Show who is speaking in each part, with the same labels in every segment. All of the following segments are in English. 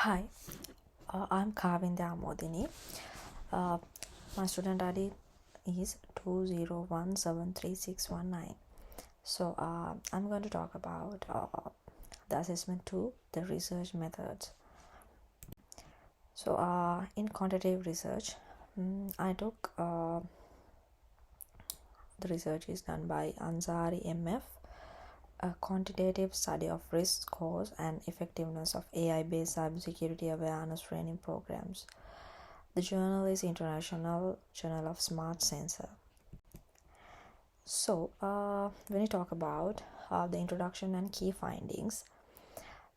Speaker 1: Hi, I'm Kavindya Amodini. Uh, my student ID is 201736119. I'm going to talk about the assessment 2, the research methods. In quantitative research, I took the research is done by Ansari MF, a quantitative study of risk scores and effectiveness of AI-based cybersecurity awareness training programs. The journal is International Journal of Smart Sensor. When you talk about the introduction and key findings,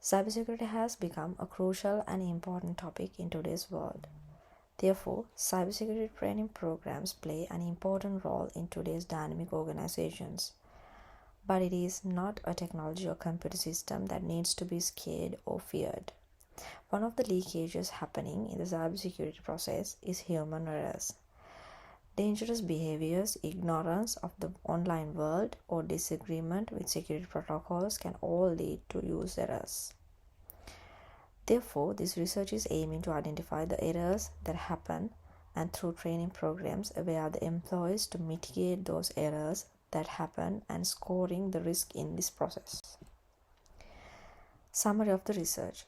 Speaker 1: cybersecurity has become a crucial and important topic in today's world. Therefore, cybersecurity training programs play an important role in today's dynamic organizations. But it is not a technology or computer system that needs to be scared or feared. One of the leakages happening in the cybersecurity process is human errors. Dangerous behaviors, ignorance of the online world, or disagreement with security protocols can all lead to user errors. Therefore, this research is aiming to identify the errors that happen and through training programs aware the employees to mitigate those errors that happen and scoring the risk in this process. Summary of the research.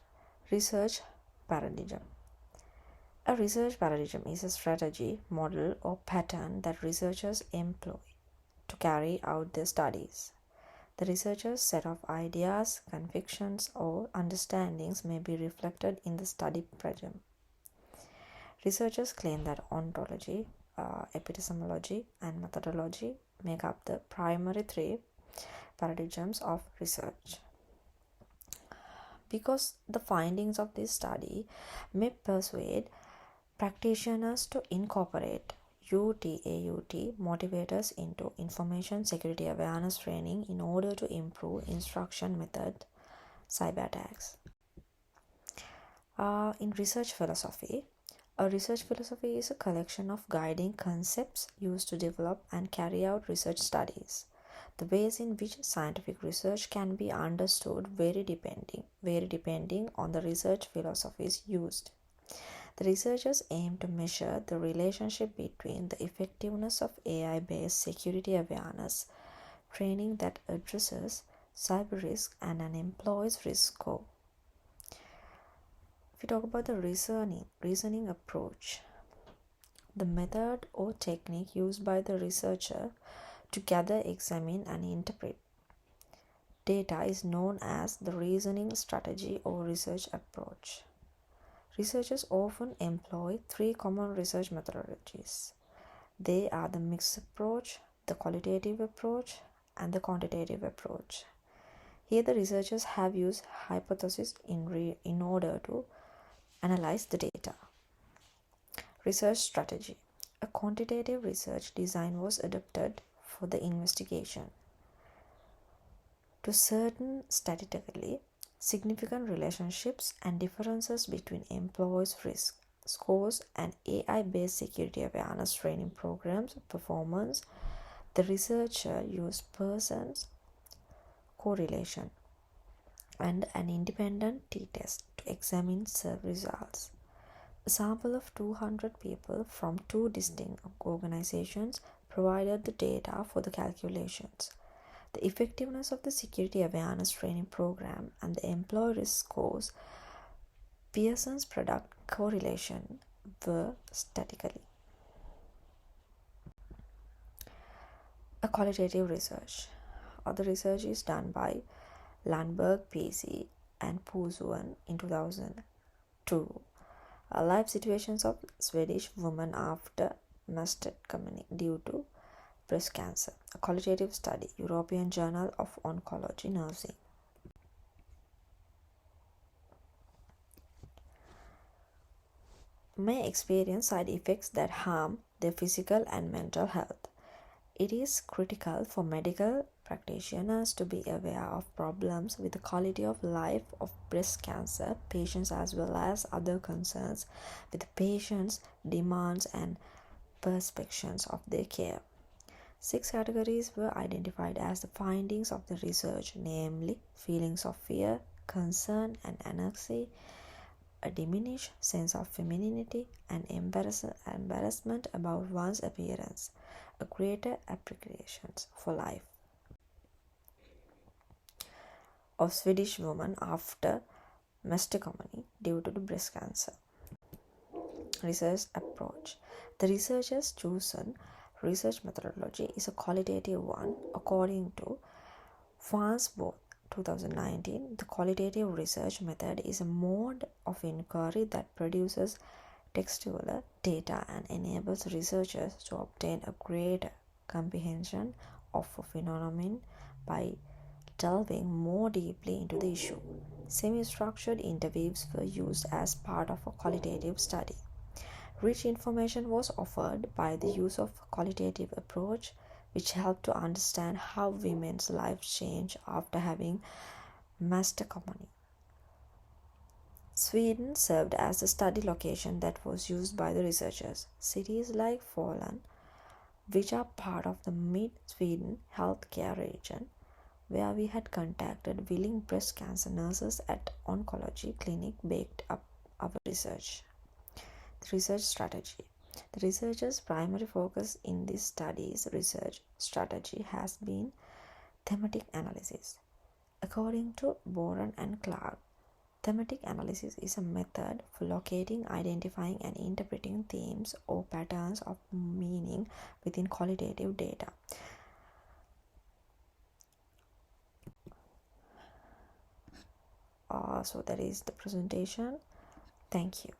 Speaker 1: Research paradigm. A research paradigm is a strategy, model, or pattern that researchers employ to carry out their studies. The researcher's set of ideas, convictions, or understandings may be reflected in the study paradigm. Researchers claim that ontology, epistemology, and methodology make up the primary three paradigms of research. Because the findings of this study may persuade practitioners to incorporate UTAUT motivators into information security awareness training in order to improve instruction method cyber attacks. In research philosophy, a research philosophy is a collection of guiding concepts used to develop and carry out research studies. The ways in which scientific research can be understood vary depending on the research philosophies used. The researchers aim to measure the relationship between the effectiveness of AI-based security awareness training that addresses cyber risk and an employee's risk score. If we talk about the reasoning approach, the method or technique used by the researcher to gather, examine, and interpret data is known as the reasoning strategy or research approach. Researchers often employ three common research methodologies. They are the mixed approach, the qualitative approach, and the quantitative approach. Here the researchers have used hypotheses in order to analyze the data. Research strategy. A quantitative research design was adopted for the investigation to certain statistically significant relationships and differences between employees' risk scores and AI-based security awareness training programs performance. The researcher used Pearson's correlation and an independent t-test to examine results. A sample of 200 people from two distinct organizations provided the data for the calculations. The effectiveness of the security awareness training program and the employee risk scores, Pearson's product correlation were statically. A qualitative research. The research is done by Landberg, PC, and Puzuan in 2002. Life situations of Swedish women after mastectomy due to breast cancer. A qualitative study, European Journal of Oncology Nursing. May experience side effects that harm their physical and mental health. It is critical for medical practitioners to be aware of problems with the quality of life of breast cancer patients as well as other concerns with the patient's demands and perceptions of their care. 6 categories were identified as the findings of the research, namely feelings of fear, concern, and anxiety, a diminished sense of femininity and embarrassment about one's appearance, a greater appreciation for life. Of Swedish women after mastectomy due to breast cancer. Research approach. The researchers' chosen research methodology is a qualitative one. According to Farnsworth 2019, the qualitative research method is a mode of inquiry that produces textual data and enables researchers to obtain a greater comprehension of a phenomenon by delving more deeply into the issue. Semi-structured interviews were used as part of a qualitative study. Rich information was offered by the use of a qualitative approach, which helped to understand how women's lives changed after having mastectomy. Sweden served as the study location that was used by the researchers. Cities like Falun, which are part of the Mid-Sweden healthcare region, where we had contacted willing breast cancer nurses at oncology clinic, backed up our research. The research strategy. The researchers' primary focus in this study's research strategy has been thematic analysis. According to Boren and Clark, thematic analysis is a method for locating, identifying, and interpreting themes or patterns of meaning within qualitative data. So that is the presentation. Thank you.